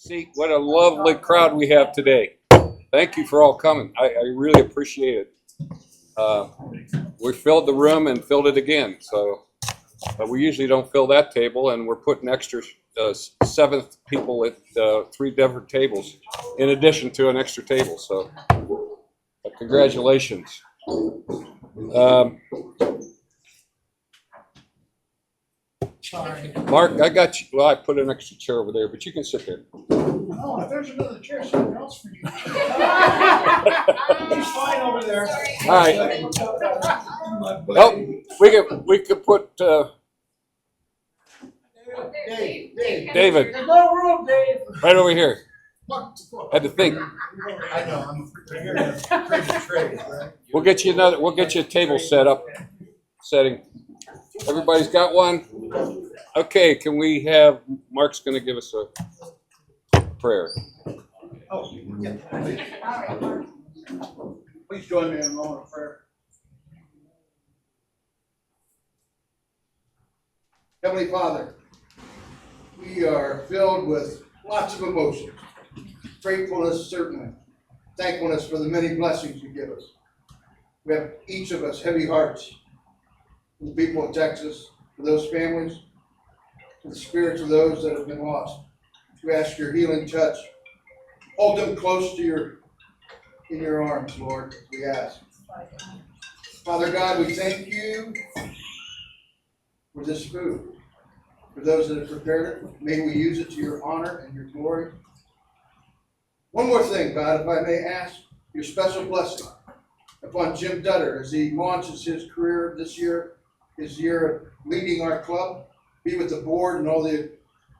See what a lovely crowd we have today. Thank you for all coming. I really appreciate it. We filled the room and filled it again. So we usually don't fill that table, and we're putting extra 7 people at 3 different tables in addition to an extra table. So congratulations. Mark, I got you. Well, I put an extra chair over there, but you can sit there. Oh, if there's another chair somewhere else for you. He's fine over there. All right. Oh, we could put David. There's no room, Dave. Right over here. Had to think. I know. I'm here to trade, right? We'll get you a table set up. Setting. Everybody's got one? Okay, can we have, Mark's going to give us a prayer. Oh, yeah. Please join me in a moment of prayer. Heavenly Father, we are filled with lots of emotions. Gratefulness, certainly. Thankfulness for the many blessings you give us. We have, each of us, heavy hearts. For the people of Texas, for those families, for the spirits of those that have been lost. We ask your healing touch. Hold them close to in your arms, Lord, we ask. Father God, we thank you for this food. For those that have prepared it, may we use it to your honor and your glory. One more thing, God, if I may ask your special blessing upon Jim Dutter as he launches his career this year, his year of leading our club. Be with the board and all the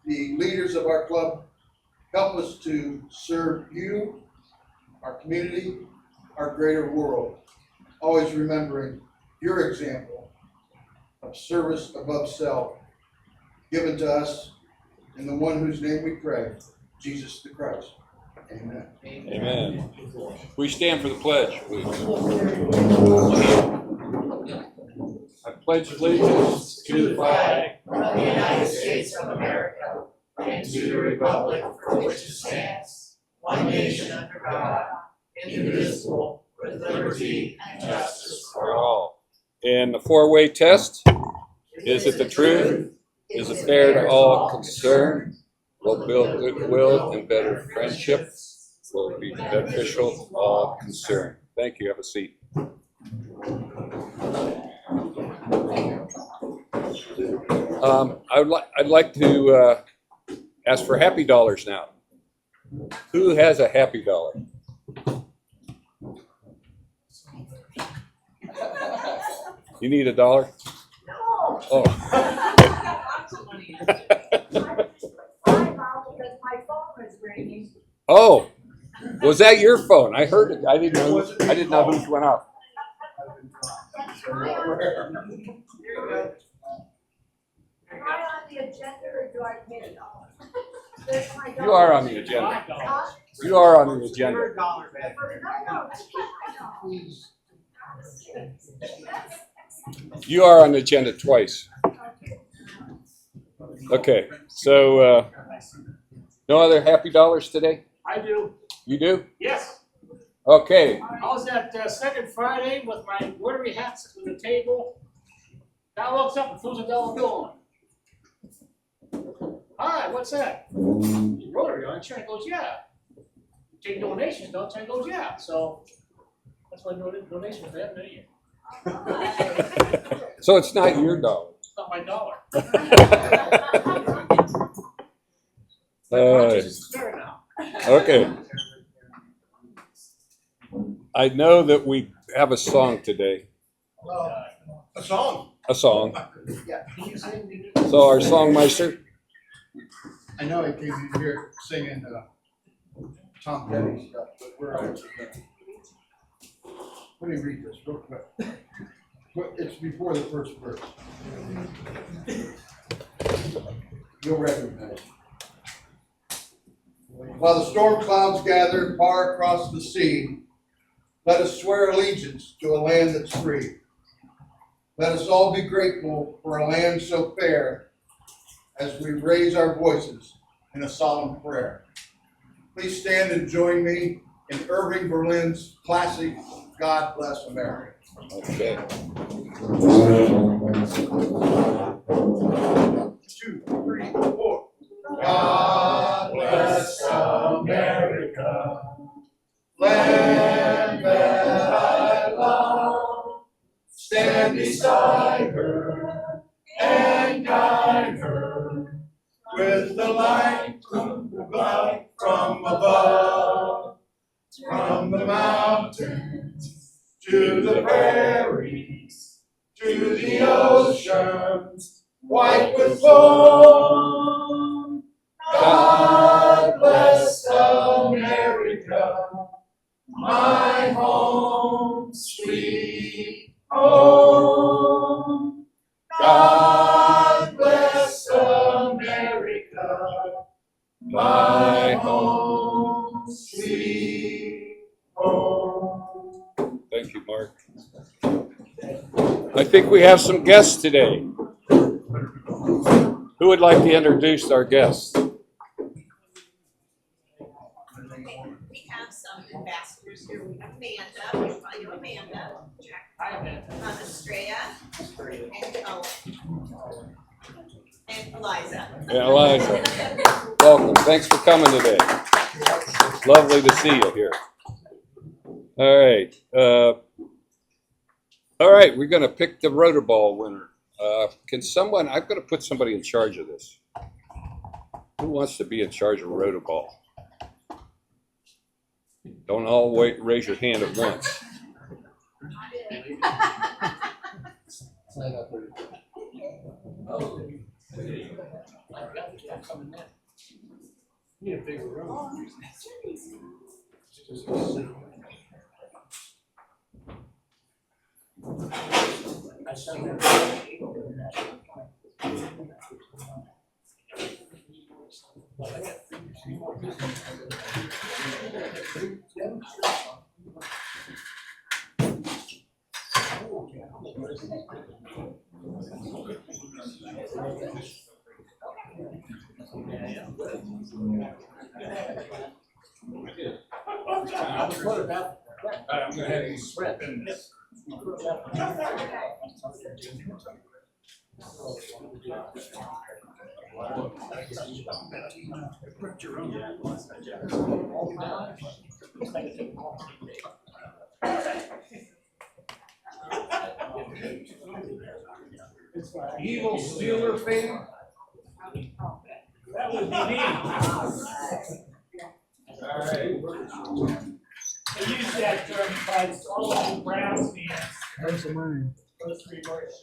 leaders of our club. Help us to serve you, our community, our greater world. Always remembering your example of service above self given to us in the one whose name we pray, Jesus the Christ. Amen. Amen. We stand for the pledge, please. I pledge allegiance to the flag of the United States of America and to the republic for which it stands, one nation under God, indivisible, with liberty and justice for all. And the 4-way test. Is it the truth? Is it fair to all concerned? Will build goodwill and better friendship. Will be beneficial to all concerned. Thank you. Have a seat. I'd like to ask for happy dollars now. Who has a happy dollar? You need $1? Oh. Oh, was that your phone? I heard it. I didn't know whose went off. Am I on the agenda or do I pay $1? You are on the agenda. You are on the agenda. You are on the agenda twice. Okay, so no other happy dollars today? I do. You do? Yes. Okay. I was at second Friday with my Rotary hats at the table. Guy walks up and throws a dollar bill on. Hi, what's that? Rotary, aren't you? I goes, yeah. You take donations, don't you? I goes, yeah. So that's my donation for that many. So it's not your dollar. It's not my dollar. Conscience is fair now. Okay. I know that we have a song today. A song. A song. Yeah. So our songmeister. I know I came in here singing Tom Petty stuff, but we're on. Let me read this real quick. It's before the first verse. You'll recognize it. While the storm clouds gather far across the sea, let us swear allegiance to a land that's free. Let us all be grateful for a land so fair as we raise our voices in a solemn prayer. Please stand and join me in Irving Berlin's classic God Bless America. Okay. 2, 3, 4. God bless America, land that I love. Stand beside her and guide her with the light from above, from the mountains to the prairies, to the oceans white with foam. God bless America, my home, sweet home. God bless America, my home, sweet home. Thank you, Mark. I think we have some guests today. Who would like to introduce our guests? We have some ambassadors here. We have Amanda, we call you Amanda. Estrella, and and Eliza. Yeah, Eliza. Welcome. Thanks for coming today. Lovely to see you here. All right. We're going to pick the Rotorball winner. Can someone, I'm going to put somebody in charge of this. Who wants to be in charge of Rotorball? Don't all raise your hand at once. Need a bigger room. I'm gonna have you sweat in this. Evil Steeler fan? That would be me. All right. I use that term by all of the Browns fans. There's the money. Those 3 words.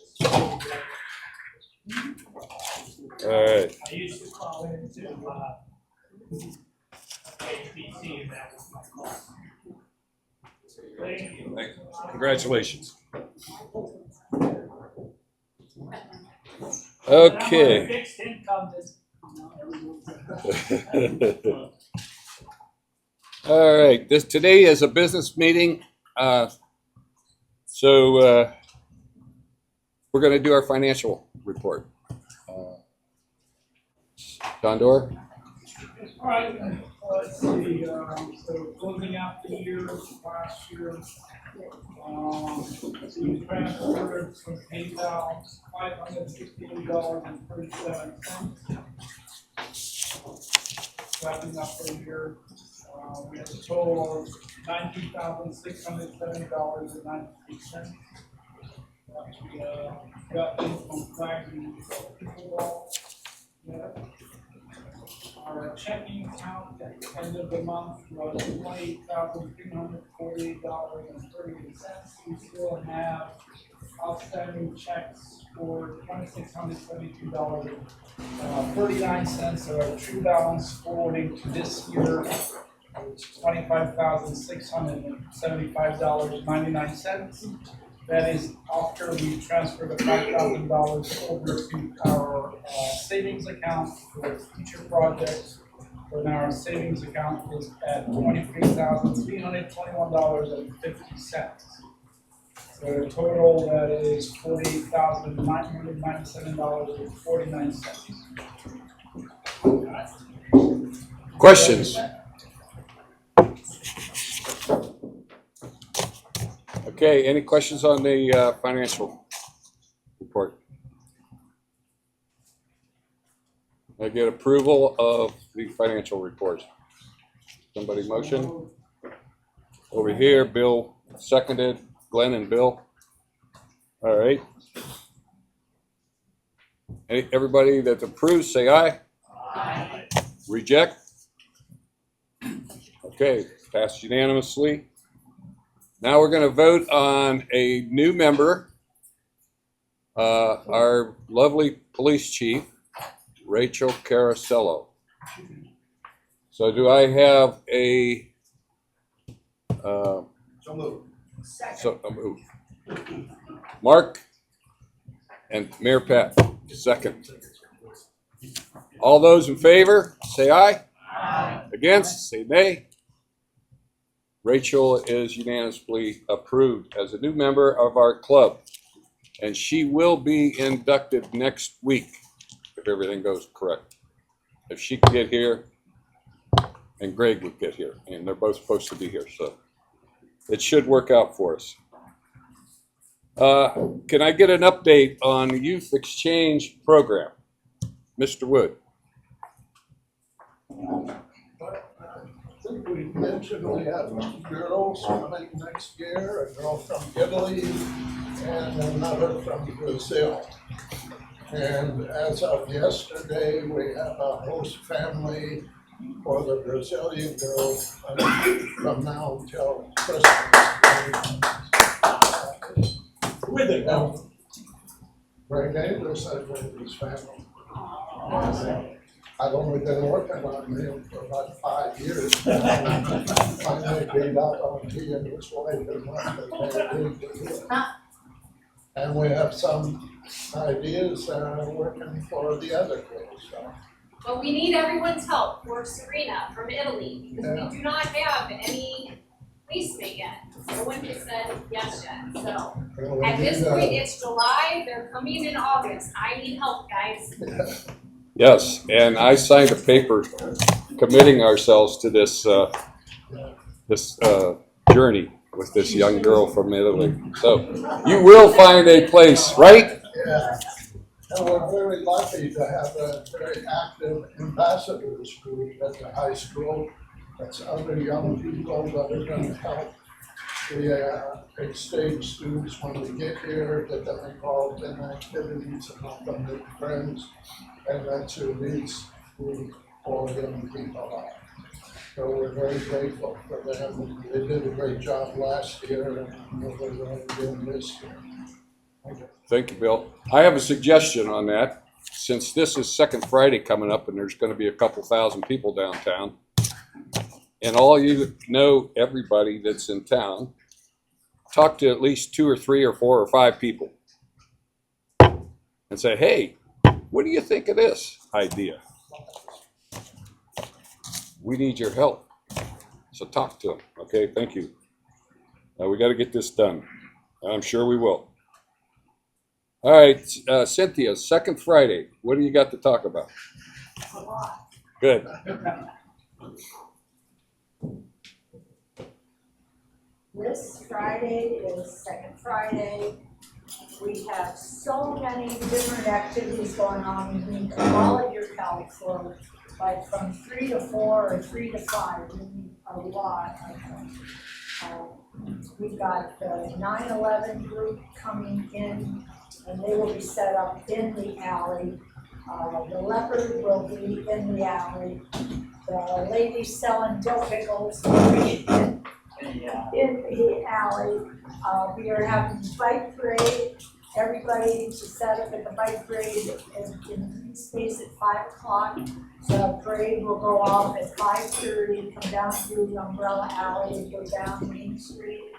All right. I used to call into HBC, and that was my call. Thank you. Congratulations. But I'm on a Okay. fixed income this. All right. Today is a business meeting. So we're going to do our financial report. Sandor? All right, let's see, so closing out the year, last year, we transferred from PayPal $568.37. Wrapping up the year, we had a total of $19,670.93. We got in from flagging pickleball. Our checking account at the end of the month was $28,348.38. We still have outstanding checks for $2,672.39. So our true balance forwarding to this year is $25,675.99. That is after we transfer the $5,000 over to our savings account for future projects. So now our savings account is at $23,321.50. So the total that is $48,997.49. Questions? Okay, any questions on the financial report? I get approval of the financial report. Somebody motion? Over here, Bill seconded, Glenn and Bill. All right. Everybody that approves, say aye. Aye. Reject? Okay, passed unanimously. Now we're going to vote on a new member, our lovely police chief, Rachel Corello. So do I have a So moved. a move? Mark and Mayor Pat, second. All those in favor, say aye. Aye. Against, say nay. Rachel is unanimously approved as a new member of our club, and she will be inducted next week if everything goes correct. If she can get here, and Greg would get here, and they're both supposed to be here, so it should work out for us. Can I get an update on the youth exchange program? Mr. Wood. I think we mentioned we have 2 girls coming next year, a girl from Italy and another from Brazil. And as of yesterday, we have a host family for the Brazilian girl from now until Christmas. Where they go? Great neighbors, I think, this family. I've only been working on him for about 5 years. Finally beat up on he and his wife and what they agreed to do. And we have some ideas working for the other girls. So. But we need everyone's help for Serena from Italy, because we do not have any placement yet. No one has said yes yet, so. At this point, it's July, they're coming in August. I need help, guys. Yes, and I signed a paper committing ourselves to this journey with this young girl from Italy. So you will find a place, right? Yeah, and we're very lucky to have a very active ambassadors group at the high school. That's other young people that are going to help the exchange students when we get here, get them involved in activities and help them make friends. And that's who these four young people are. So we're very grateful for them. They did a great job last year and we're going to do this year. Thank you, Bill. I have a suggestion on that. Since this is Second Friday coming up and there's going to be a couple thousand people downtown, and all you know, everybody that's in town, talk to at least 2 or 3 or 4 or 5 people and say, hey, what do you think of this idea? We need your help. So talk to them. Okay, thank you. We got to get this done. I'm sure we will. All right, Cynthia, Second Friday. What do you got to talk about? A lot. Good. This Friday is Second Friday. We have so many different activities going on. We need all of your help for like from 3 to 4 or 3 to 5. We need a lot of them. We've got the 9/11 group coming in, and they will be set up in the alley. The leopard will be in the alley. The lady selling dill pickles will be in the alley. We are having bike parade. Everybody to set up at the bike parade is in green space at 5 o'clock. The parade will go off at 5:30, come down through the umbrella alley and go down Main Street.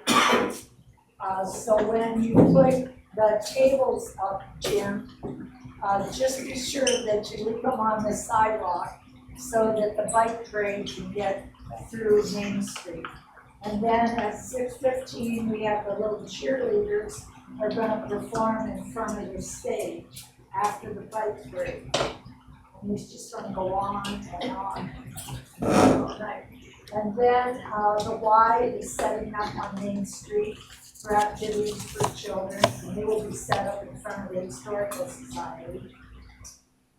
So when you put the tables up, Jim, just be sure that you leave them on the sidewalk so that the bike parade can get through Main Street. And then at 6:15, we have the little cheerleaders are gonna perform in front of the stage after the bike parade. And it's just gonna go on and on. And then the Y is setting up on Main Street. for activities for children, and they will be set up in front of the Historical Society.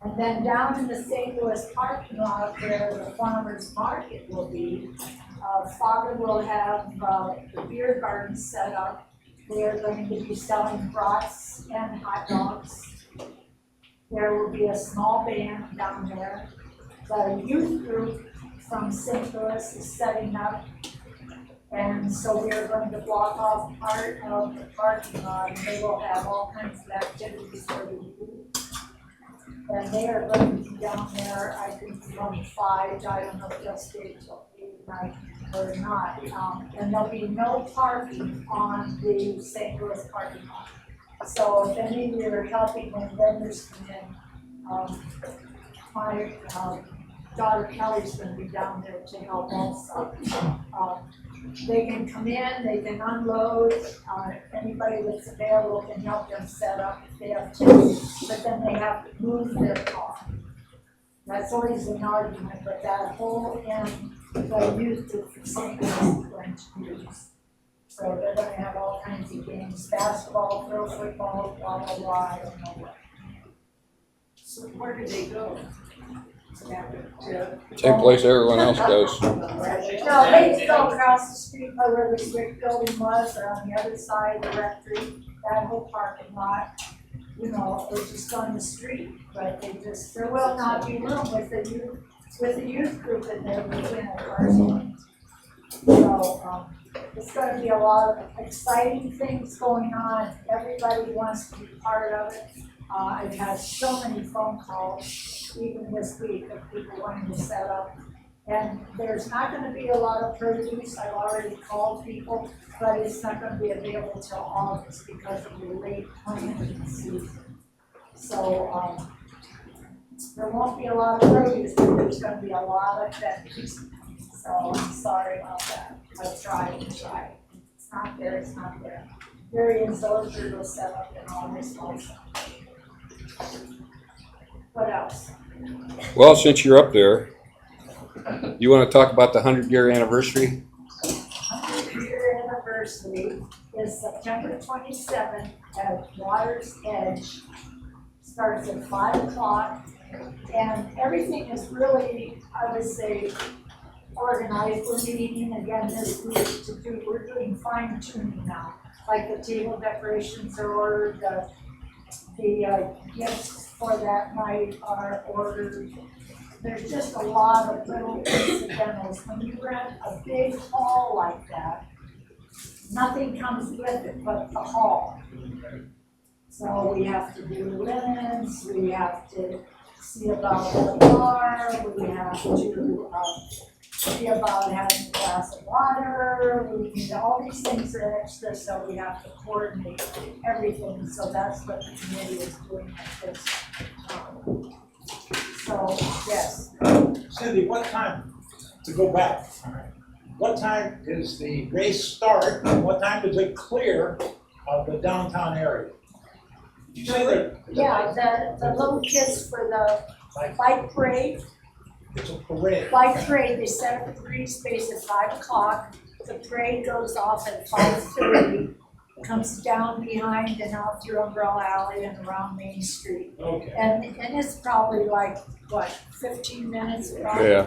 And then down in the St. Louis parking lot where the farmer's market will be, Father will have the beer garden set up. They are going to be selling brats and hot dogs. There will be a small band down there. The youth group from St. Louis is setting up. And so we are going to block off part of the parking lot, and they will have all kinds of activities for the youth. And they are going to be down there, I think, from 5, I don't know if they'll stay till 8 night or not. And there'll be no parking on the St. Louis parking lot. So if any of you are helping when vendors come in, my daughter Kelly's gonna be down there to help also. They can come in, they can unload, anybody that's available can help them set up if they have to, but then they have to move their car. That's always an argument, but that whole end, the youth group for St. Louis is going to use. So they're gonna have all kinds of games, basketball, throw football, blah, blah, blah, I don't know what. So where do they go? Same place everyone else goes. No, they go across the street by where the brick building was, or on the other side of the rectory, that whole parking lot. You know, they're just on the street, but there will not be room with the youth group in there within a parking. So, it's gonna be a lot of exciting things going on, everybody wants to be part of it. I've had so many phone calls, even this week, of people wanting to set up. And there's not gonna be a lot of produce, I've already called people, but it's not gonna be available till August because of the late planting season. So, there won't be a lot of produce, but there's gonna be a lot of vendors. So I'm sorry about that, I've tried and tried. It's not there, it's not there. Various Orchard will set up in August also. What else? Well, since you're up there, you want to talk about the 100-year anniversary? 100-year anniversary is September 27th at Water's Edge. Starts at 5 o'clock, and everything is really, I would say, organized. We're meeting again this week we're doing fine tuning now. Like the table decorations are ordered, the gifts for that night are ordered. There's just a lot of little incidentals. When you rent a big hall like that, nothing comes with it but the hall. So we have to do linens, we have to see about the bar, we have to see about having a glass of water, all these things are extra, so we have to coordinate everything, so that's what the committee is doing at this time. So, yes. Cindy, what time, to go back, what time does the race start, and what time does it clear of the downtown area? You say that? Yeah, the little kids for the bike parade. It's a parade. Bike parade, they set up a green space at 5 o'clock. The parade goes off at 5:30, comes down behind and out through Umbrella Alley and around Main Street. Okay. And it's probably like, what, 15 minutes? Probably? Yeah.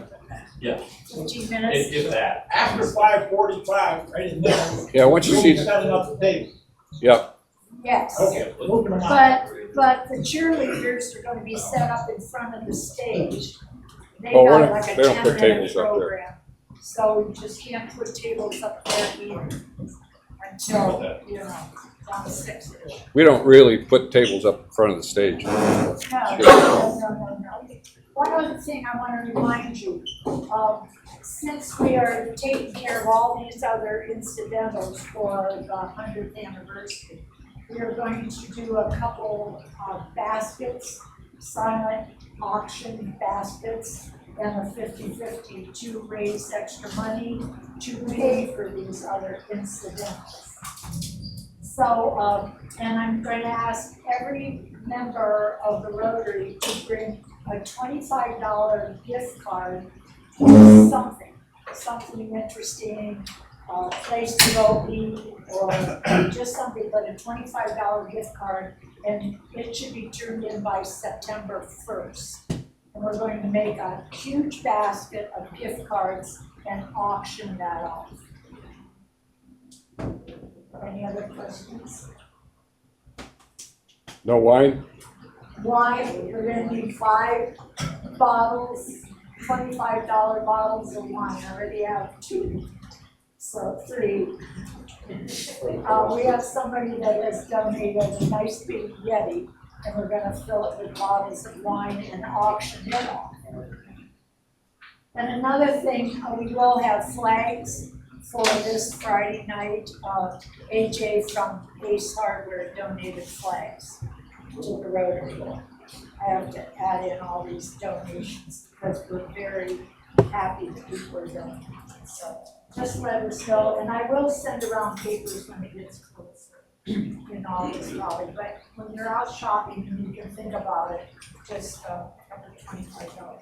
Yeah. 15 minutes? If that. After 5:45, right in there. Yeah, once you we'll see, be setting up the table. yeah, Yes. Okay, moving on. But the cheerleaders are gonna be set up in front of the stage. They've Oh, got we're- like a they don't put 10-minute tables up there. program. So you just can't put tables up there either until, you know, around 6-ish. we don't really put tables up in front of the stage. No. One other thing I want to remind you, since we are taking care of all these other incidentals for the 100th anniversary, we are going to do a couple of baskets, silent auction baskets, and a 50-50 to raise extra money to pay for these other incidentals. So, and I'm going to ask every member of the Rotary to bring a $25 gift card for something interesting, a place to go eat or just something, but a $25 gift card, and it should be turned in by September 1st. And we're going to make a huge basket of gift cards and auction that off. Any other questions? No wine? Wine, we're gonna need 5 bottles, $25 bottles of wine. I already have 2, so 3. We have somebody that has donated a nice big Yeti, and we're gonna fill it with bottles of wine and auction it off. And another thing, we will have flags for this Friday night. AJ from Ace Hardware donated flags to the Rotary. I have to add in all these donations because we're very happy that people are donating. So just let us know, and I will send around papers when it gets closer in August probably. But when you're out shopping and you can think about it, just cover $25.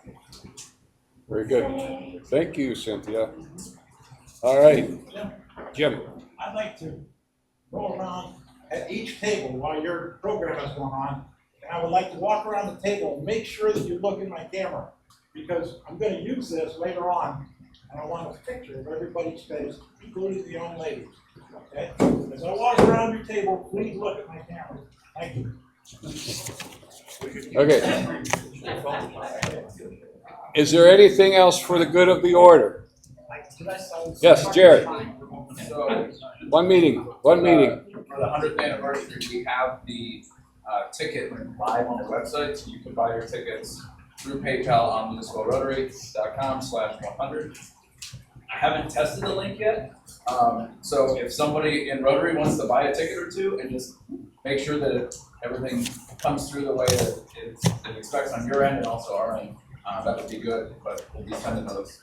Very good. Thank you, Cynthia. All right, Jim. I'd like to go around at each table while your program is going on, and I would like to walk around the table and make sure that you look in my camera, because I'm going to use this later on, and I want a picture of everybody's face, including the young ladies. Okay? As I walk around your table, please look at my camera. Thank you. Okay. Is there anything else for the good of the order? Yes, Jared. So, One meeting. for the 100th anniversary, we have the ticket live on the website, so you can buy your tickets through PayPal on LouisvilleRotary.com/100. I haven't tested the link yet, so if somebody in Rotary wants to buy a ticket or two and just make sure that everything comes through the way that it expects on your end and also our end, that would be good. But we'll be sending those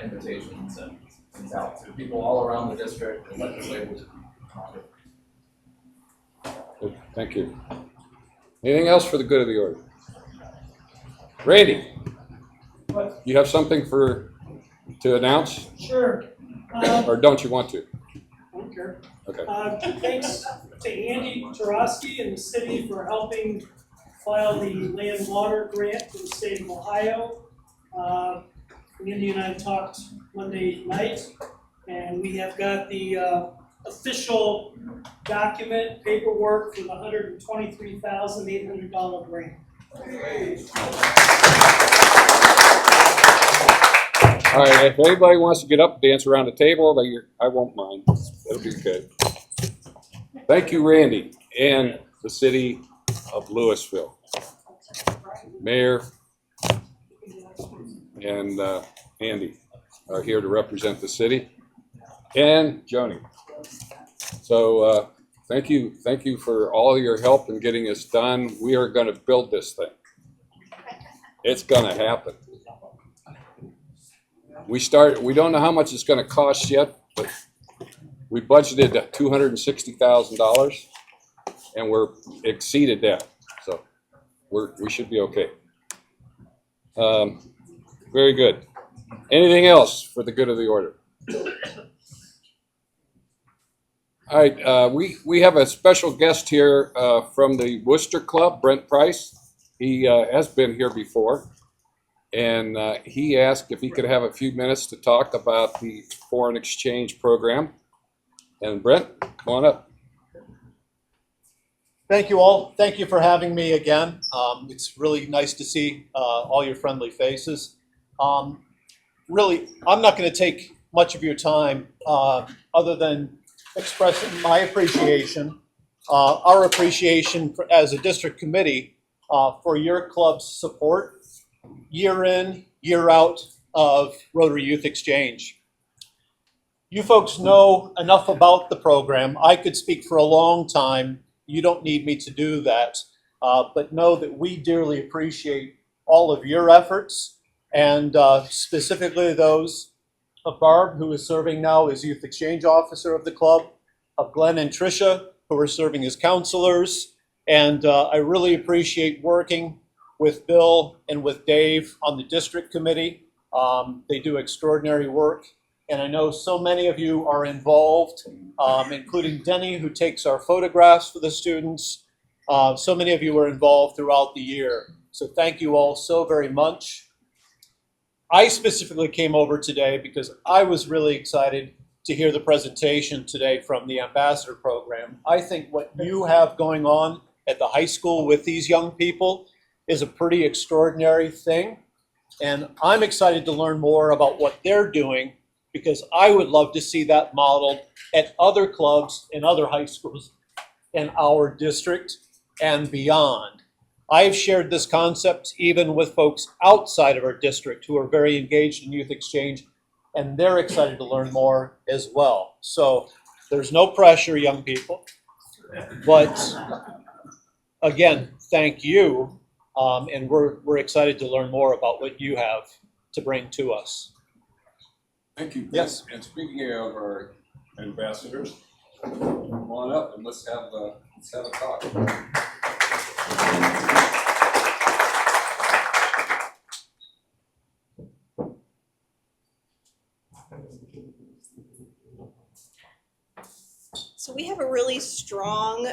invitations and things out to people all around the district and legislators. Good, thank you. Anything else for the good of the order? Randy, you have something to announce? Sure. Or don't you want to? I don't care. Okay. Thanks to Andy Tarosky and the city for helping file the land water grant for the state of Ohio. Andy and I talked Monday night, and we have got the official document paperwork for the $123,800 grant. All right, if anybody wants to get up, dance around the table, I won't mind. It'll be good. Thank you, Randy, and the city of Louisville. Mayor and Andy are here to represent the city, and Joni. So thank you for all your help in getting this done. We are going to build this thing. It's going to happen. We don't know how much it's going to cost yet, but we budgeted $260,000, and we're exceeded that. So we should be okay. Very good. Anything else for the good of the order? All right, we have a special guest here from the Wooster Club, Brent Price. He has been here before, and he asked if he could have a few minutes to talk about the foreign exchange program. And Brent, come on up. Thank you all. Thank you for having me again. It's really nice to see all your friendly faces. Really, I'm not going to take much of your time other than expressing my appreciation, our appreciation as a district committee for your club's support year in, year out of Rotary Youth Exchange. You folks know enough about the program. I could speak for a long time. You don't need me to do that, but know that we dearly appreciate all of your efforts, and specifically those of Barb, who is serving now as Youth Exchange Officer of the club, of Glenn and Tricia, who are serving as counselors, and I really appreciate working with Bill and with Dave on the district committee. They do extraordinary work, And I know so many of you are involved, including Denny, who takes our photographs for the students. So many of you were involved throughout the year. So thank you all so very much. I specifically came over today because I was really excited to hear the presentation today from the Ambassador Program. I think what you have going on at the high school with these young people is a pretty extraordinary thing. And I'm excited to learn more about what they're doing, because I would love to see that modeled at other clubs and other high schools in our district and beyond. I've shared this concept even with folks outside of our district who are very engaged in youth exchange, and they're excited to learn more as well. So there's no pressure, young people. But again, thank you. And we're excited to learn more about what you have to bring to us. Thank you. Yes. And speaking of our ambassadors, come on up and let's have a talk. So we have a really strong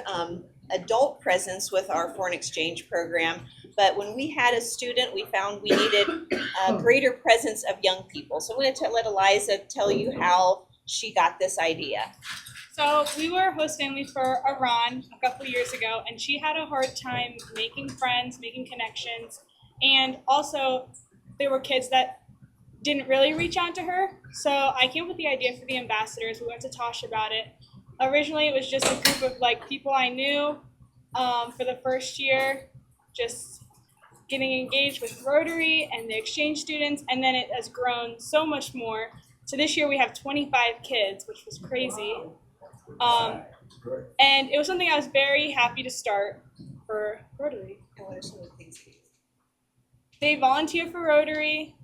adult presence with our foreign exchange program, but when we had a student, we found we needed a greater presence of young people. So I'm going to let Eliza tell you how she got this idea. So we were host family for Iran a couple years ago, and she had a hard time making friends, making connections, and also there were kids that didn't really reach out to her. So I came up with the idea for the ambassadors. We went to Tosh about it. Originally, it was just a group of like people I knew for the first year, just getting engaged with Rotary and the exchange students, and then it has grown so much more. So this year we have 25 kids, which was crazy. And it was something I was very happy to start for Rotary. They volunteer for Rotary.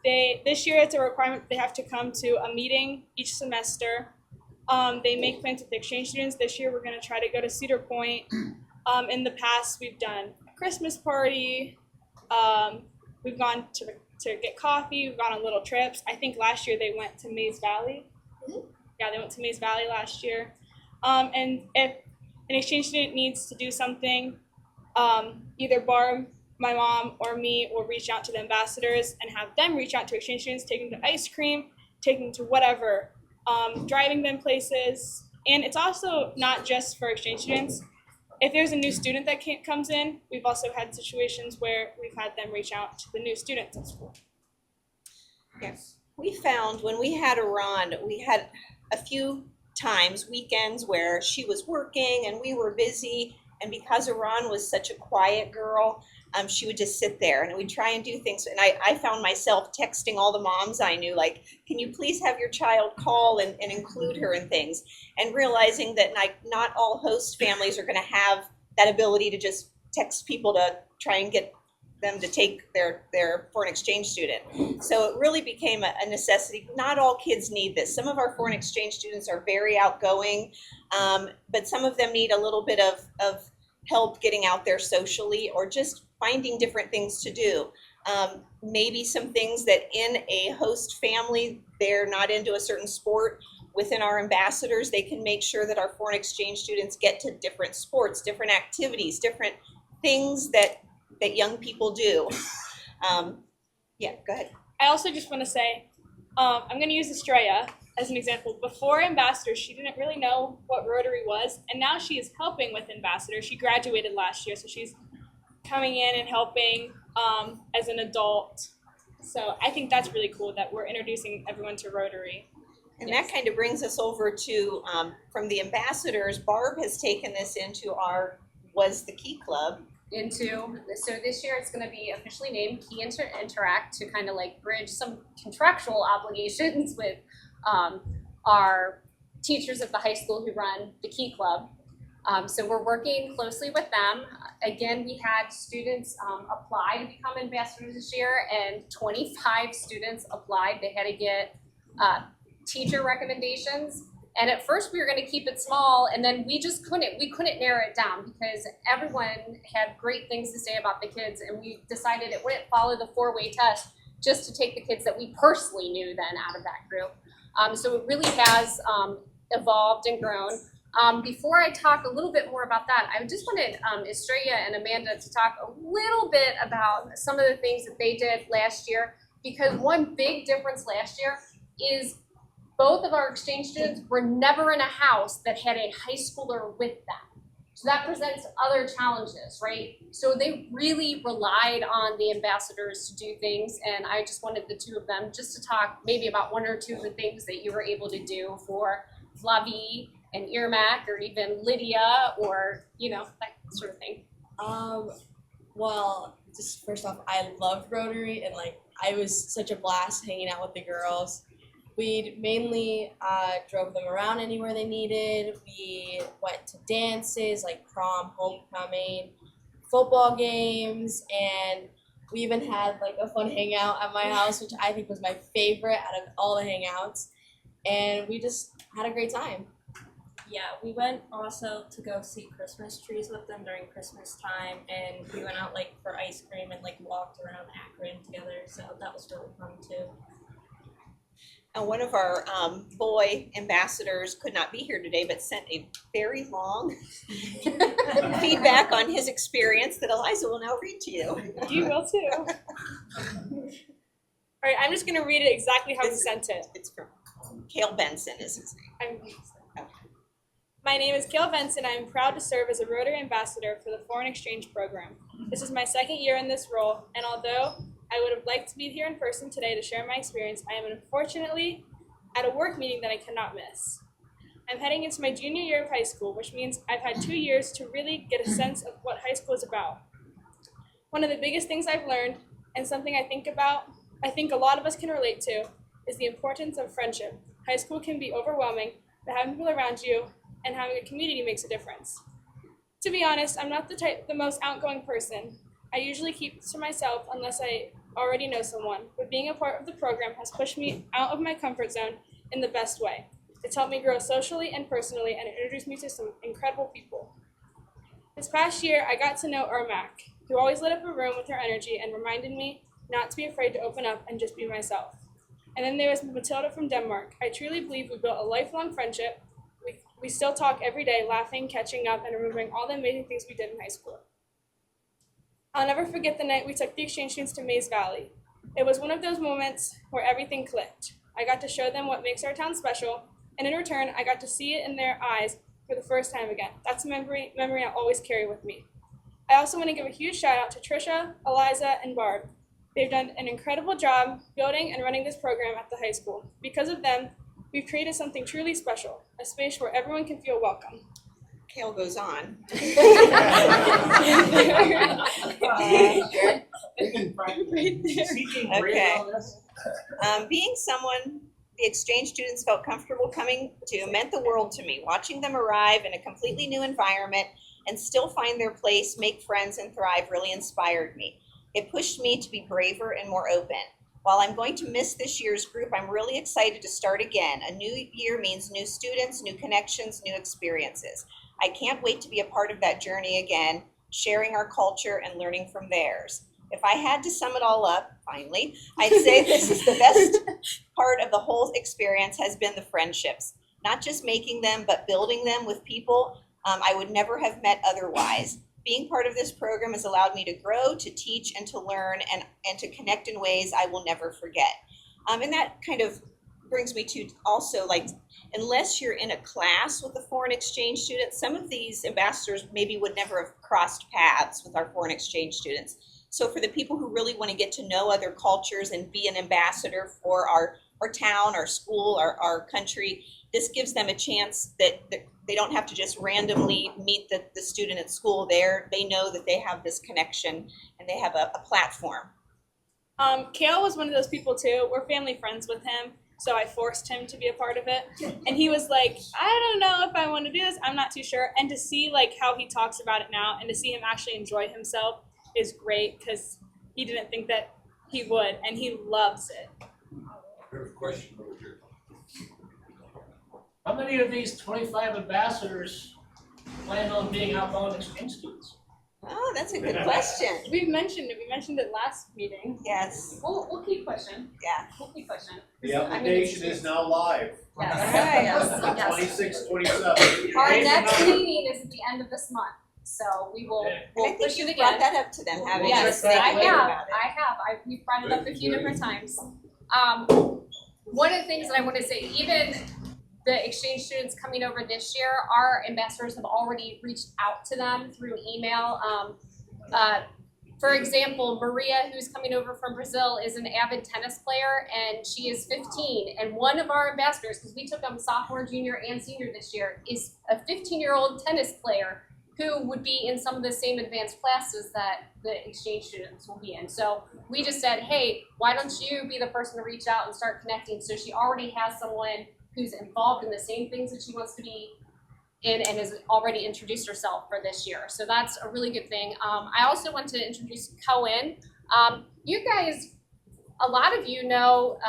This year it's a requirement they have to come to a meeting each semester. They make plans with the exchange students. This year we're going to try to go to Cedar Point. In the past we've done a Christmas party. We've gone to get coffee. We've gone on little trips. I think last year they went to Mays Valley. Yeah, they went to Mays Valley last year. And if an exchange student needs to do something, either Barb, my mom, or me will reach out to the ambassadors and have them reach out to exchange students, take them to ice cream, take them to whatever, driving them places. And it's also not just for exchange students. If there's a new student that comes in, we've also had situations where we've had them reach out to the new students at school. Yes. We found when we had Iran, we had a few times, weekends, where she was working and we were busy. And because Iran was such a quiet girl, she would just sit there and we'd try and do things. And I found myself texting all the moms I knew, like, can you please have your child call and include her in things? And realizing that not all host families are going to have that ability to just text people to try and get them to take their foreign exchange student. So it really became a necessity. Not all kids need this. Some of our foreign exchange students are very outgoing, but some of them need a little bit of help getting out there socially or just finding different things to do. Maybe some things that in a host family, they're not into a certain sport. Within our ambassadors, they can make sure that our foreign exchange students get to different sports, different activities, different things that young people do. Yeah, go ahead. I also just want to say, I'm going to use Estrella as an example. Before Ambassador, she didn't really know what Rotary was, and now she is helping with Ambassador. She graduated last year, so she's coming in and helping as an adult. So I think that's really cool that we're introducing everyone to Rotary. And that kind of brings us over to, from the ambassadors, Barb has taken this into our Was the Key Club. So this year it's going to be officially named Key Interact to kind of like bridge some contractual obligations with our teachers at the high school who run the Key Club. So we're working closely with them. Again, we had students apply to become ambassadors this year, and 25 students applied. They had to get teacher recommendations. And at first we were going to keep it small, and then we couldn't narrow it down because everyone had great things to say about the kids, and we decided it wouldn't follow the 4-way test just to take the kids that we personally knew then out of that group. So it really has evolved and grown. Before I talk a little bit more about that, I just wanted Estrella and Amanda to talk a little bit about some of the things that they did last year, because one big difference last year is both of our exchange students were never in a house that had a high schooler with them. So that presents other challenges, right? So they really relied on the ambassadors to do things, and I just wanted the two of them just to talk maybe about one or two of the things that you were able to do for Flavie and Irmac, or even Lydia, or, you know, that sort of thing. Well, just first off, I loved Rotary, and like I was such a blast hanging out with the girls. We mainly drove them around anywhere they needed. We went to dances like prom, homecoming, football games, and we even had like a fun hangout at my house, which I think was my favorite out of all the hangouts. And we just had a great time. Yeah, we went also to go see Christmas trees with them during Christmas time, and we went out like for ice cream and like walked around Akron together, so that was really fun too. And one of our boy ambassadors could not be here today, but sent a very long feedback on his experience that Eliza will now read to you. You will too. All right, I'm just gonna read it exactly how he sent it. It's from Cale Benson, is his name. My name is Cale Benson. I am proud to serve as a Rotary Ambassador for the Foreign Exchange Program. This is my second year in this role, and although I would have liked to be here in person today to share my experience, I am unfortunately at a work meeting that I cannot miss. I'm heading into my junior year of high school, which means I've had 2 years to really get a sense of what high school is about. One of the biggest things I've learned, and something I think a lot of us can relate to, is the importance of friendship. High school can be overwhelming, but having people around you and having a community makes a difference. To be honest, I'm not the most outgoing person. I usually keep to myself unless I already know someone, but being a part of the program has pushed me out of my comfort zone in the best way. It's helped me grow socially and personally, and introduced me to some incredible people. This past year, I got to know Irmac, who always lit up a room with her energy and reminded me not to be afraid to open up and just be myself. And then there was Matilda from Denmark. I truly believe we built a lifelong friendship. We still talk every day, laughing, catching up, and remembering all the amazing things we did in high school. I'll never forget the night we took the exchange students to Mays Valley. It was one of those moments where everything clicked. I got to show them what makes our town special, and in return, I got to see it in their eyes for the first time again. That's a memory I'll always carry with me. I also want to give a huge shout out to Trisha, Eliza, and Barb. They've done an incredible job building and running this program at the high school. Because of them, we've created something truly special, a space where everyone can feel welcome. Cale goes on. Okay. Being someone the exchange students felt comfortable coming to meant the world to me. Watching them arrive in a completely new environment and still find their place, make friends, and thrive really inspired me. It pushed me to be braver and more open. While I'm going to miss this year's group, I'm really excited to start again. A new year means new students, new connections, new experiences. I can't wait to be a part of that journey again, sharing our culture and learning from theirs. If I had to sum it all up, finally, I'd say this is the best part of the whole experience has been the friendships. Not just making them, but building them with people I would never have met otherwise. Being part of this program has allowed me to grow, to teach, and to learn, and to connect in ways I will never forget. And that kind of brings me to also, like, unless you're in a class with a foreign exchange student, some of these ambassadors maybe would never have crossed paths with our foreign exchange students. So for the people who really want to get to know other cultures and be an ambassador for our town, our school, our country, this gives them a chance that they don't have to just randomly meet the student at school there. They know that they have this connection and they have a platform. Cale was one of those people too. We're family friends with him, so I forced him to be a part of it. And he was like, I don't know if I want to do this. I'm not too sure. And to see like how he talks about it now and to see him actually enjoy himself is great, because he didn't think that he would, and he loves it. There's a question over here. How many of these 25 ambassadors plan on being outbound exchange students? Oh, that's a good question. We mentioned it last meeting. Yes. We'll keep pushing. Yeah. We'll keep pushing. The application is now live. Yes. Yes. 26, 27. Our next meeting is at the end of this month, so we will, And I we'll think push you it brought again. that up to them, haven't you? Yes, So they I can hear have, about it. we've brought it up a few different times. One of the things that I want to say, even the exchange students coming over this year, our ambassadors have already reached out to them through email. For example, Maria, who's coming over from Brazil, is an avid tennis player, and she is 15. And one of our ambassadors, because we took them sophomore, junior, and senior this year, is a 15-year-old tennis player who would be in some of the same advanced classes that the exchange students will be in. So we just said, hey, why don't you be the person to reach out and start connecting? So she already has someone who's involved in the same things that she wants to be in and has already introduced herself for this year. So that's a really good thing. I also want to introduce Cohen. You guys, a lot of you know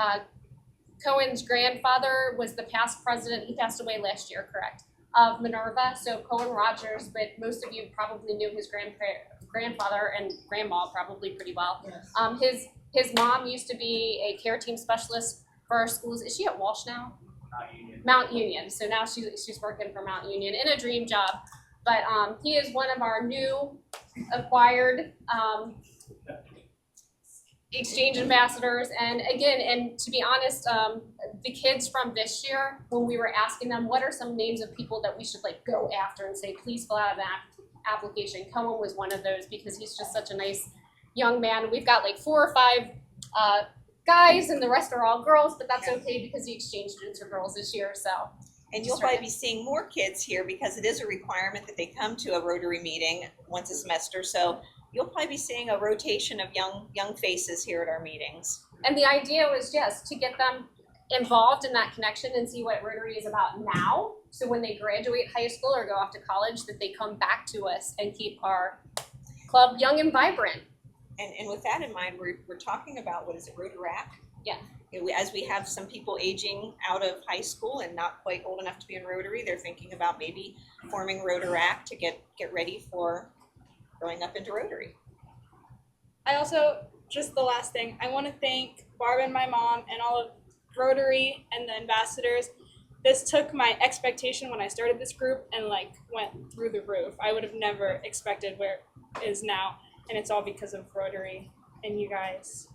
Cohen's grandfather was the past president. He passed away last year, correct? Of Minerva, so Cohen Rogers, but most of you probably knew his grandfather and grandma probably pretty well. Yes. His mom used to be a care team specialist for our schools. Is she at Walsh now? Mount Union. So now she's working for Mount Union in a dream job. But he is one of our new acquired exchange ambassadors. And again, and to be honest, the kids from this year, when we were asking them what are some names of people that we should like go after and say, please fill out an application, Cohen was one of those because he's just such a nice young man. We've got like 4 or 5 guys and the rest are all girls, but that's okay because the exchange students are girls this year. So. And you'll probably be seeing more kids here because it is a requirement that they come to a Rotary meeting once a semester. So you'll probably be seeing a rotation of young faces here at our meetings. And the idea was just to get them involved in that connection and see what Rotary is about now. So when they graduate high school or go off to college, that they come back to us and keep our club young and vibrant. And with that in mind, we're talking about, what is it, Rotaract? Yeah. As we have some people aging out of high school and not quite old enough to be in Rotary, they're thinking about maybe forming Rotaract to get ready for going up into Rotary. I also, just the last thing, I want to thank Barb and my mom and all of Rotary and the ambassadors. This took my expectation when I started this group and like went through the roof. I would have never expected where it is now, and it's all because of Rotary and you guys.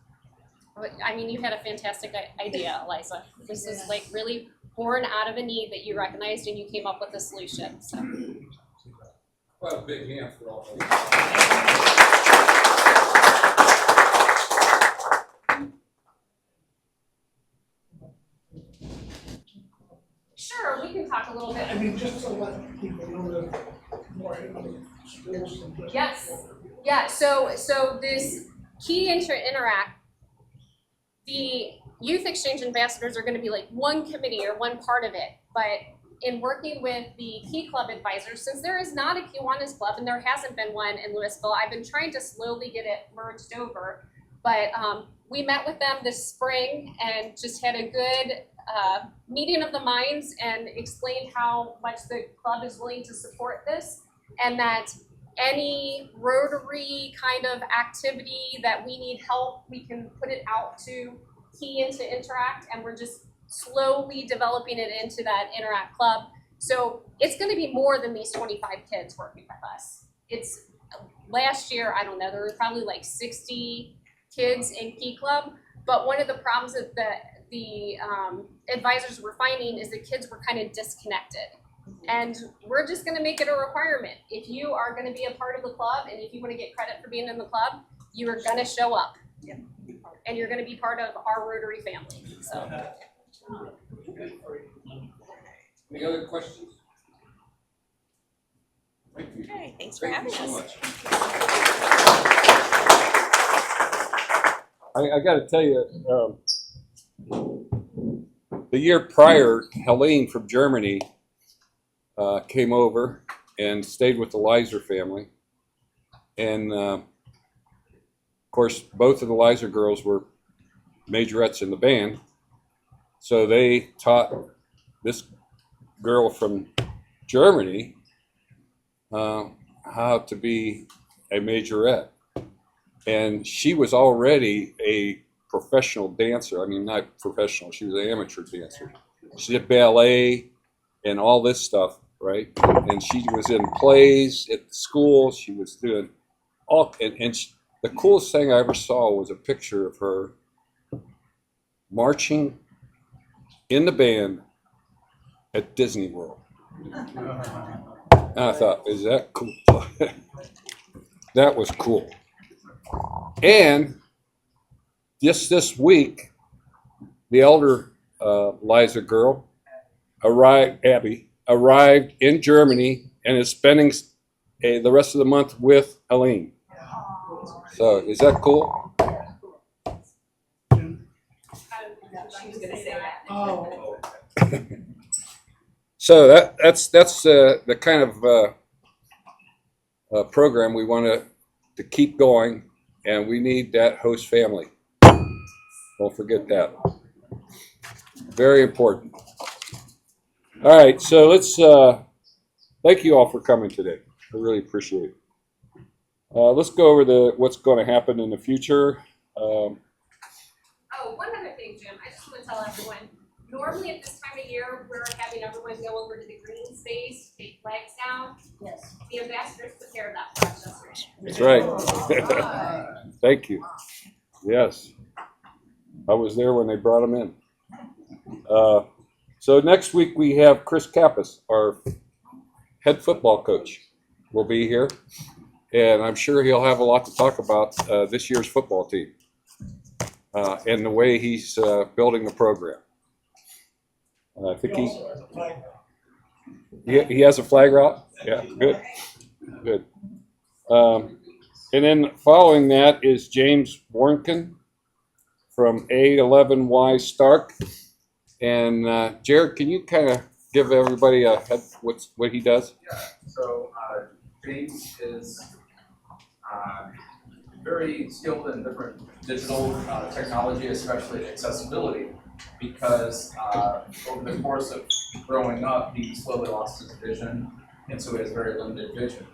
I mean, you had a fantastic idea, Eliza. This is like really born out of a need that you recognized and you came up with a solution. So. Well, a big hand for all of Sure, we can talk a little bit. I mean, just to let people know that more schools than just. Yes. Yeah. So this key interact. The youth exchange ambassadors are going to be like one committee or one part of it, but in working with the Key Club advisors, since there is not a Kiwanis Club and there hasn't been one in Louisville, I've been trying to slowly get it merged over. But we met with them this spring and just had a good meeting of the minds and explained how much the club is willing to support this, and that any Rotary kind of activity that we need help, we can put it out to Key into Interact, and we're just slowly developing it into that Interact club. So it's going to be more than these 25 kids working with us. It's last year, I don't know, there were probably like 60 kids in Key Club, but one of the problems that the advisors were finding is the kids were kind of disconnected. And we're just going to make it a requirement. If you are going to be a part of the club and if you want to get credit for being in the club, you are going to show up. Yeah. And you're going to be part of our Rotary family. So. Any other questions? Thank you. Okay, thanks for having so us. much. I got to tell you, the year prior, Helene from Germany came over and stayed with the Leiser family. And of course, both of the Leiser girls were majorettes in the band. So they taught this girl from Germany how to be a majorette. And she was already a professional dancer. I mean, not professional, she was an amateur dancer. She did ballet and all this stuff, right? And she was in plays at the school. She was doing all, the coolest thing I ever saw was a picture of her marching in the band at Disney World. And I thought, is that cool? That was cool. And just this week, the elder Liza girl Abby arrived in Germany and is spending the rest of the month with Helene. So is that cool? She was gonna say that. Oh. So that's the kind of program we want to keep going, and we need that host family. Don't forget that. Very important. All right, so let's thank you all for coming today. I really appreciate it. Let's go over what's going to happen in the future. Oh, one other thing, Jim, I just want to tell everyone, normally at this time of year, we're having everyone go over to the green space, take flags down. Yes. The ambassadors took care of that for us yesterday. That's right. Thank you. Yes. I was there when they brought them in. So next week we have Chris Kappas, our head football coach, will be here. And I'm sure he'll have a lot to talk about this year's football team and the way he's building the program. I think he has a flag route. Yeah, good, good. And then following that is James Warnken from A11Y Stark. And Jared, can you kind of give everybody a head what he does? Yeah. So James is very skilled in different digital technology, especially accessibility, because over the course of growing up, he slowly lost his vision, and so he has very limited vision.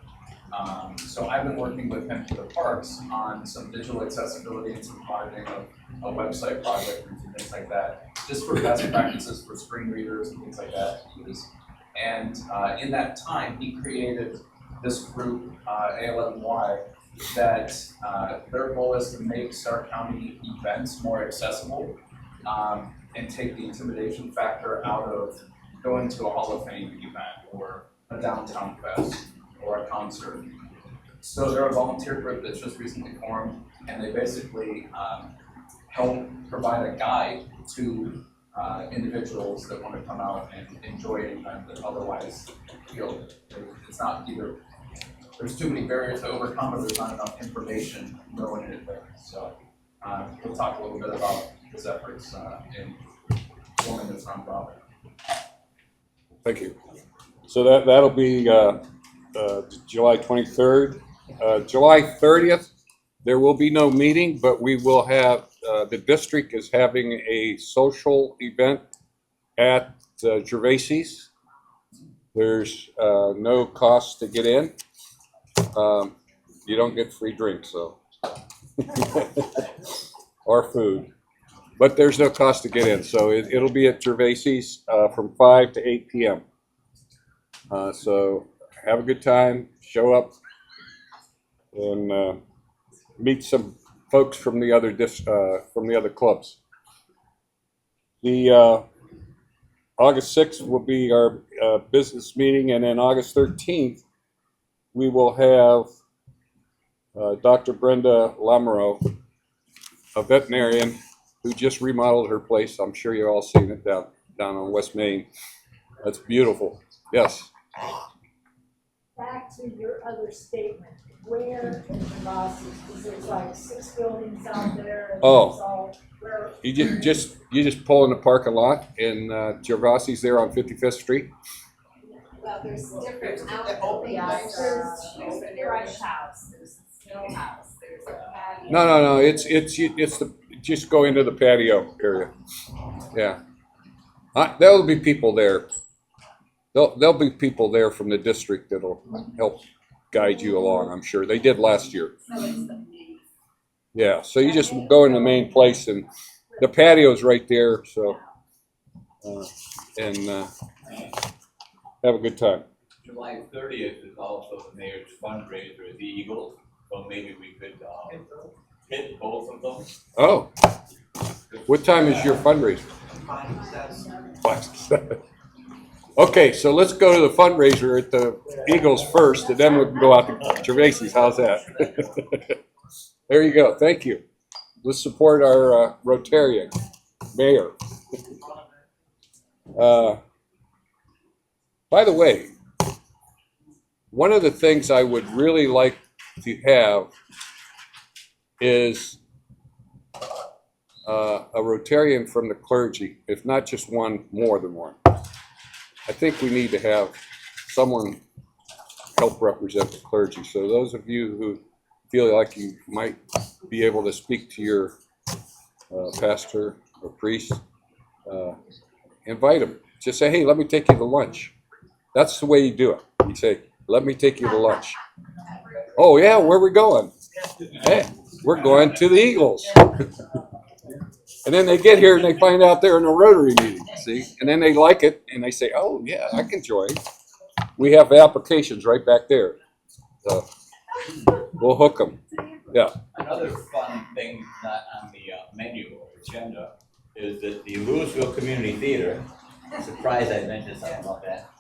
So I've been working with him for the parks on some digital accessibility and some auditing of a website project and things like that, just for best practices for screen readers and things like that to use. And in that time, he created this group, A11Y, that their goal is to make Stark County events more accessible and take the intimidation factor out of going to a Hall of Fame event or a downtown fest or a concert. So they're a volunteer group that's just recently formed, and they basically help provide a guide to individuals that want to come out and enjoy an event that otherwise feel it's not either. There's too many barriers to overcome, or there's not enough information going in advance. So we'll talk a little bit about his efforts in forming this nonprofit. Thank you. So that'll be July 23rd. July 30th, there will be no meeting, but we will have, the district is having a social event at Gervasi's. There's no cost to get in. You don't get free drinks, so or food, but there's no cost to get in. So it'll be at Gervasi's from 5 to 8 p.m. So have a good time, show up, and meet some folks from the other clubs. The August 6th will be our business meeting, and then August 13th we will have Dr. Brenda Lamoureux, a veterinarian who just remodeled her place. I'm sure you've all seen it down on West Main. That's beautiful. Yes. Back to your other statement, where in the Rosses, because there's like 6 buildings out there. And Oh, where? you just pull in the parking lot, and Gervasi's there on 55th Street. Well, there's different outbuildings, there's the Rush House, there's the Snow House, there's a patio. No. It's the just go into the patio area. Yeah. There'll be people there. There'll be people there from the district that'll help guide you along, I'm sure. They did last year. Yeah, so you just go in the main place, and the patio's right there, so, have a good time. July 30th is also the mayor's fundraiser at the Eagles, so maybe we could hit both of them. Oh, what time is your fundraiser? 5 to 7. Okay, so let's go to the fundraiser at the Eagles first, and then we can go out to Gervaisi's. How's that? There you go. Thank you. Let's support our Rotarian mayor. By the way, one of the things I would really like to have is a Rotarian from the clergy, if not just one, more than one. I think we need to have someone help represent the clergy. So those of you who feel like you might be able to speak to your pastor or priest, invite them. Just say, hey, let me take you to lunch. That's the way you do it. You say, let me take you to lunch. Oh yeah, where are we going? Hey, we're going to the Eagles. And then they get here and they find out they're in a Rotary meeting, see? And then they like it and they say, oh yeah, I can join. We have applications right back there. So we'll hook them. Yeah. Another fun thing not on the menu or agenda is that the Louisville Community Theater, surprised I mentioned something about that.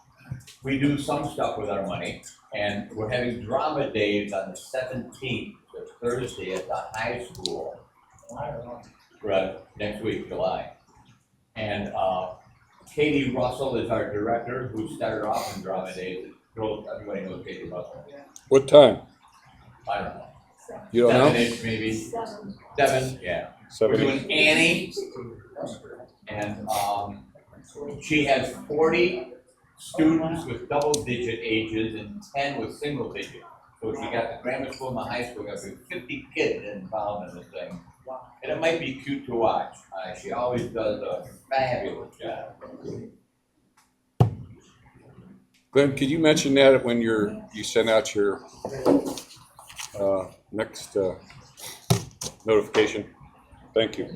We do some stuff with our money, and we're having drama days on the 17th, the Thursday at the high school. Right, next week, July. And Katie Russell is our director, who started off in drama days. Everybody knows Katie Russell. What time? I don't know. You don't know? 7-ish maybe. 7, yeah. 7. We're doing Annie, and she has 40 students with double-digit ages and 10 with single-digit. So she got the grammar school and the high school, got 50 kids involved in this thing. And it might be cute to watch. She always does a fabulous job. Glenn, could you mention that when you send out your next notification? Thank you.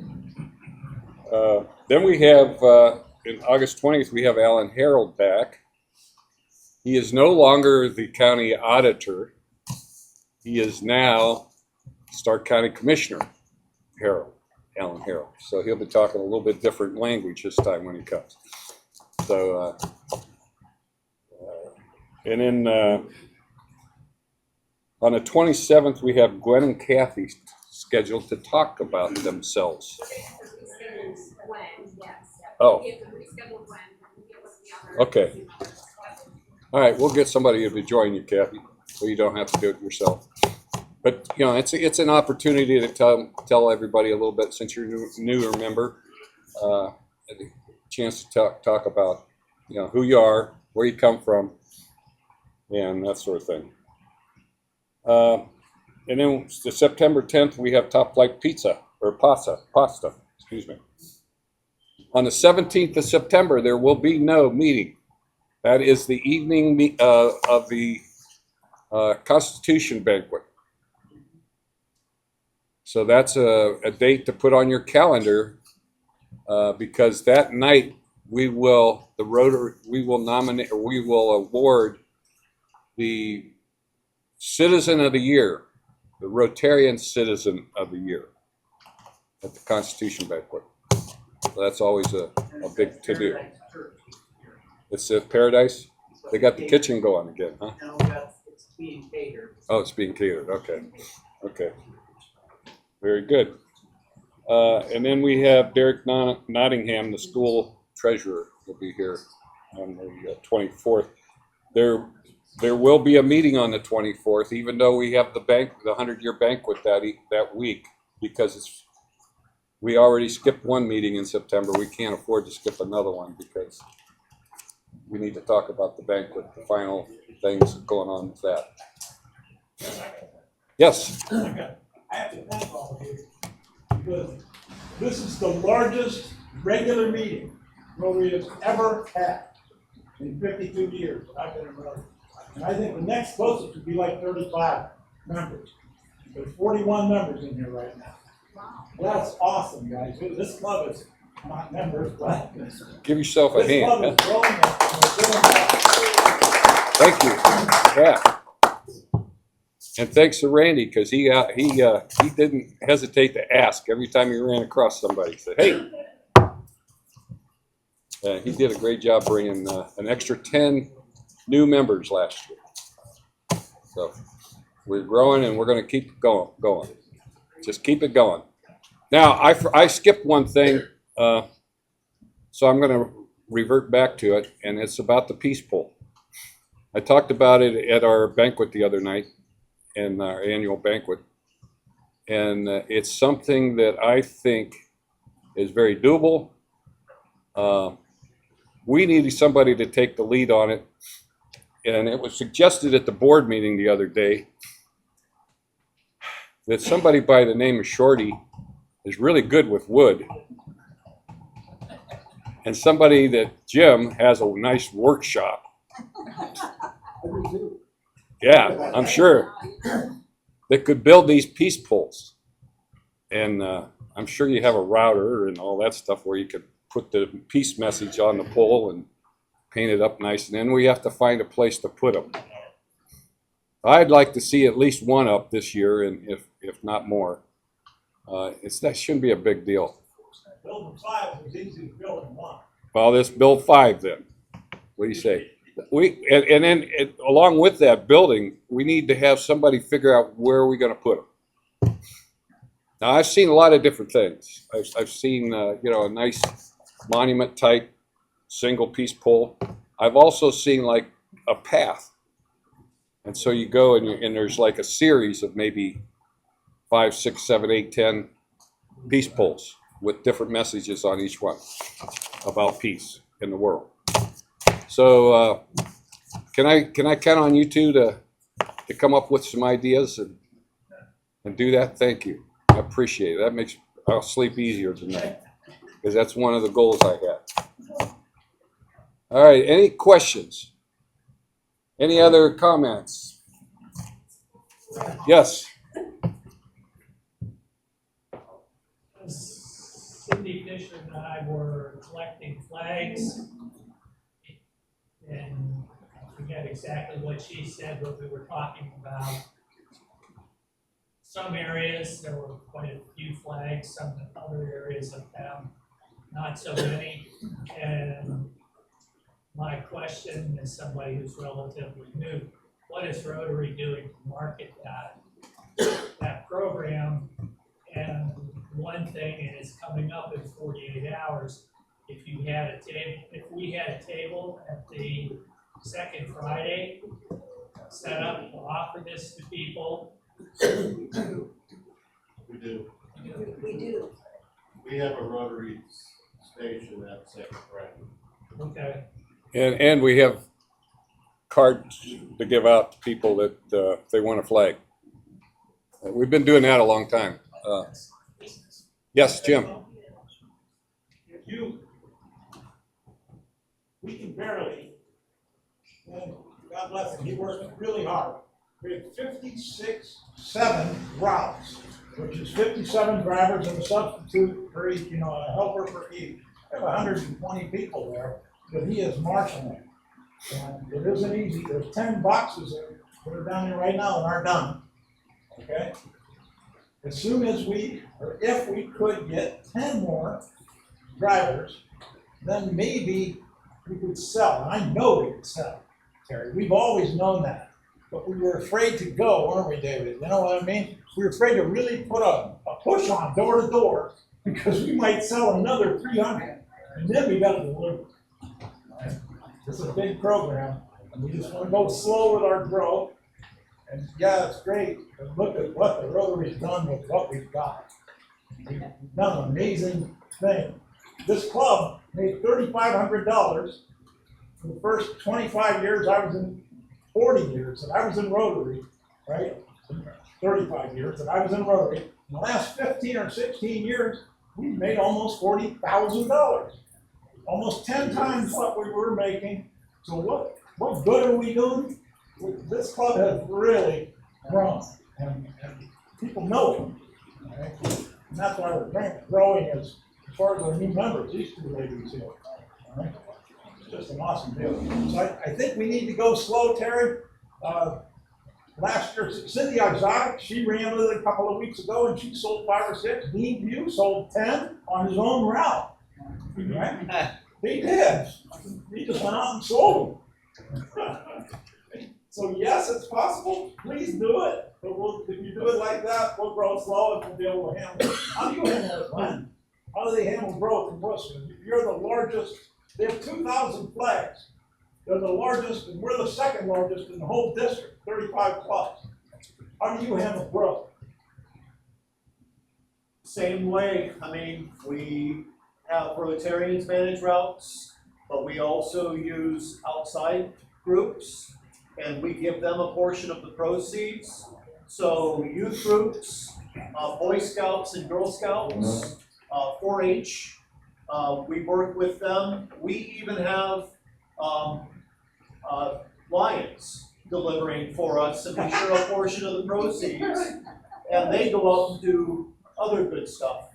Then we have, in August 20th, we have Alan Harold back. He is no longer the county auditor. He is now Stark County Commissioner, Alan Harold. So he'll be talking a little bit different language this time when he comes. So, and then on the 27th, we have Gwen and Kathy scheduled to talk about themselves. Oh. Okay. All right, we'll get somebody to join you, Kathy, so you don't have to do it yourself. But you know, it's an opportunity to tell everybody a little bit, since you're a newer member, a chance to talk about who you are, where you come from, and that sort of thing. And then the September 10th, we have Top Flight Pizza or pasta. Excuse me. On the 17th of September, there will be no meeting. That is the evening of the Constitution banquet. So that's a date to put on your calendar, because that night we will nominate, or we will award the Citizen of the Year, the Rotarian Citizen of the Year at the Constitution banquet. So that's always a big to-do. It's at Paradise? They got the kitchen going again, huh? No, it's being catered. Oh, it's being catered, okay. Okay. Very good. And then we have Derek Nottingham, the school treasurer, will be here on the 24th. There will be a meeting on the 24th, even though we have the 100-year banquet that week, because we already skipped one meeting in September. We can't afford to skip another one because we need to talk about the banquet, the final things going on with that. Yes? I have to thank all of you, because this is the largest regular meeting Rotary has ever had in 52 years I've been in Rotary. And I think the next closest would be like 35 members. There's 41 members in here right now. Well, that's awesome, guys. This club is not members, but Give yourself a this hand. club is growing and we're doing well. Thank you. Yeah. And thanks to Randy, because he didn't hesitate to ask every time he ran across somebody. He said, hey. He did a great job bringing an extra 10 new members last year. So we're growing and we're going to keep going. Just keep it going. Now, I skipped one thing, so I'm going to revert back to it, and it's about the peace poll. I talked about it at our banquet the other night, in our annual banquet, and it's something that I think is very doable. We needed somebody to take the lead on it, and it was suggested at the board meeting the other day that somebody by the name of Shorty is really good with wood, and somebody that Jim has a nice workshop. Yeah, I'm sure. That could build these peace poles. And I'm sure you have a router and all that stuff where you could put the peace message on the pole and paint it up nice. And then we have to find a place to put them. I'd like to see at least one up this year, and if not more. That shouldn't be a big deal. Building 5 is easy as building 1. Well, let's build 5 then. What do you say? And then along with that building, we need to have somebody figure out where we're going to put them. Now, I've seen a lot of different things. I've seen a nice monument type single piece pole. I've also seen like a path, and so you go and there's like a series of maybe 5, 6, 7, 8, 10 peace poles with different messages on each one about peace in the world. So can I count on you two to come up with some ideas and do that? Thank you. I appreciate it. I'll sleep easier tonight because that's one of the goals I had. All right. Any questions? Any other comments? Yes. Cindy Fisher and I were collecting flags. And I forget exactly what she said, but we were talking about some areas, there were quite a few flags, some other areas of town, not so many. And my question is somebody who's relatively new, what is Rotary doing to market that program? And one thing, and it's coming up in 48 hours, if we had a table at the second Friday set up to offer this to people. We do. We do. We have a Rotary station at Second Friday. Okay. And we have cards to give out to people that if they want a flag. We've been doing that a long time. Yes, Jim. We can barely, and God bless him, he works really hard. We have 57 routes, which is 57 drivers and a substitute for each, a helper for each. We have 120 people there, but he is marshaling. And it isn't easy. There's 10 boxes that are down here right now that aren't done. Okay? As soon as if we could get 10 more drivers, then maybe we could sell. And I know we could sell, Terry. We've always known that. But we were afraid to go, weren't we, David? You know what I mean? We were afraid to really put a push on door to door because we might sell another 300. And then we got to deliver. Right? It's a big program. And we just want to go slow with our growth. And yeah, it's great. But look at what the Rotary's done with what we've got. We've done an amazing thing. This club made $3,500 for the first 25 years 40 years that I was in Rotary, right? 35 years that I was in Rotary. In the last 15 or 16 years, we've made almost $40,000. Almost 10 times what we were making. So what good are we doing? this club has really grown, and people know it. Okay? And that's why we're growing as far as our new members, these two ladies here. All right? It's just an awesome deal. So I think we need to go slow, Terry. Last year, Cindy Exotic, she ran with it a couple of weeks ago, and she sold 5 or 6. Dean View sold 10 on his own route. Right? He did. He just went out and sold them. So yes, it's possible. Please do it. But if you do it like that, we'll grow slow and we'll be able to handle it. How do you handle it, Glenn? How do they handle growth in Worcester? You're the largest. They have 2,000 flags. They're the largest, and we're the second largest in the whole district, 35 clubs. How do you handle growth? Same way, I mean, we have Rotarians manage routes, but we also use outside groups, and we give them a portion of the proceeds. So youth groups, Boy Scouts and Girl Scouts, 4-H, we work with them. We even have Lions delivering for us, and we share a portion of the proceeds, and they go out and do other good stuff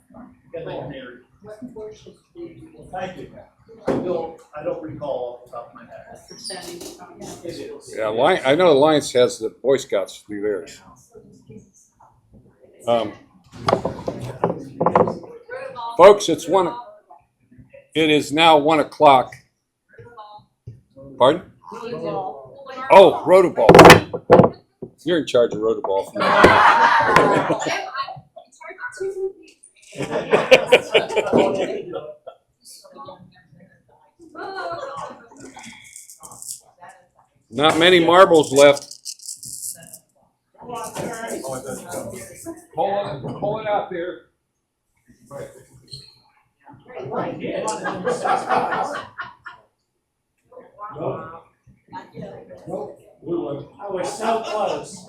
in the community. Thank you. I don't recall off the top of my head. It is. Yeah, I know the Alliance has the Boy Scouts do theirs. Folks, it is now 1 o'clock. Pardon? Oh, Rotoball. You're in charge of Rotoball. Not many marbles left. Pull it out there. I was so close.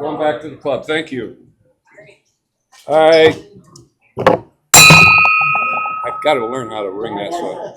Going back to the club. Thank you. All right. I've got to learn how to ring that stuff.